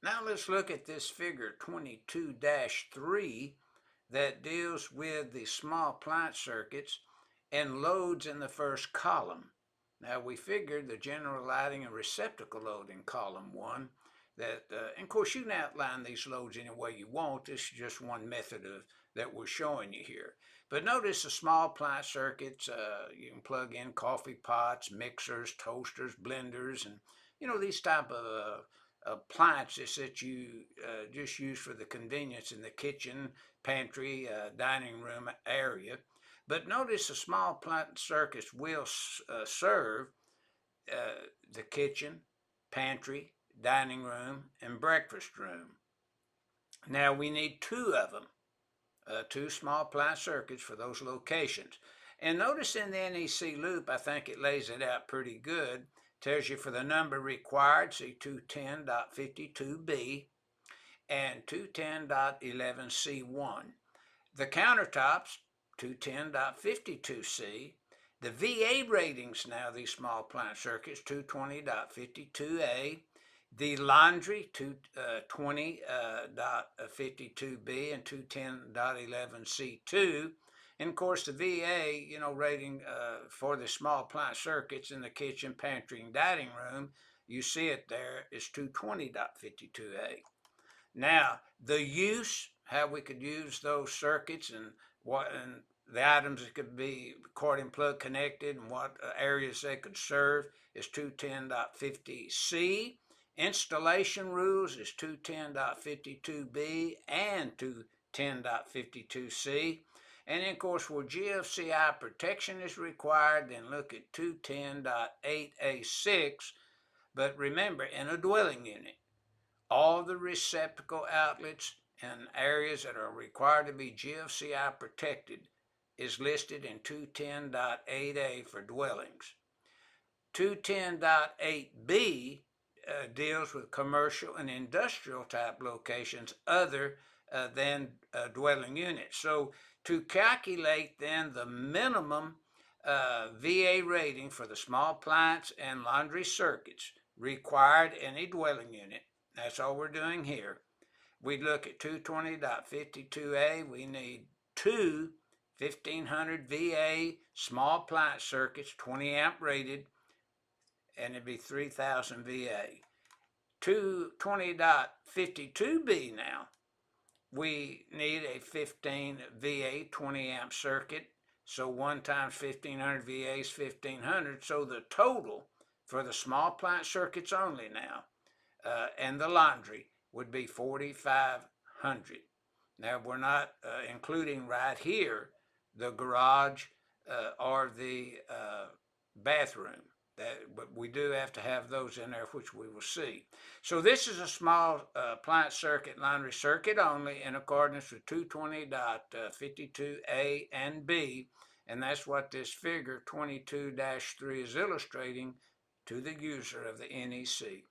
Now let's look at this figure 22-3 that deals with the small appliance circuits and loads in the first column. Now we figured the general lighting and receptacle load in column 1 that, and of course you can outline these loads any way you want. This is just one method that we're showing you here. But notice the small appliance circuits, you can plug in coffee pots, mixers, toasters, blenders, and these type of appliances that you just use for the convenience in the kitchen, pantry, dining room area. But notice the small appliance circuits will serve the kitchen, pantry, dining room, and breakfast room. Now we need two of them, two small appliance circuits for those locations. And notice in the NEC loop, I think it lays it out pretty good. Tells you for the number required, see 210.52b and 210.11c1. The countertops, 210.52c. The VA ratings now, these small appliance circuits, 220.52a. The laundry, 220.52b and 210.11c2. And of course the VA, rating for the small appliance circuits in the kitchen, pantry, and dining room, you see it there, is 220.52a. Now, the use, how we could use those circuits and the items that could be cord and plug connected and what areas they could serve is 210.50c. Installation rules is 210.52b and 210.52c. And then, of course, where GFCI protection is required, then look at 210.8a6. But remember, in a dwelling unit, all the receptacle outlets and areas that are required to be GFCI protected is listed in 210.8a for dwellings. 210.8b deals with commercial and industrial type locations other than dwelling units. So to calculate then the minimum VA rating for the small appliance and laundry circuits required in a dwelling unit, that's all we're doing here. We look at 220.52a, we need two 1500 VA small appliance circuits, 20 amp rated, and it'd be 3000 VA. 220.52b now, we need a 15 VA 20 amp circuit, so 1 times 1500 VA is 1500, so the total for the small appliance circuits only now and the laundry would be 4500. Now we're not including right here the garage or the bathroom. But we do have to have those in there, which we will see. So this is a small appliance circuit, laundry circuit only, in accordance with 220.52a and b, and that's what this figure 22-3 is illustrating to the user of the NEC.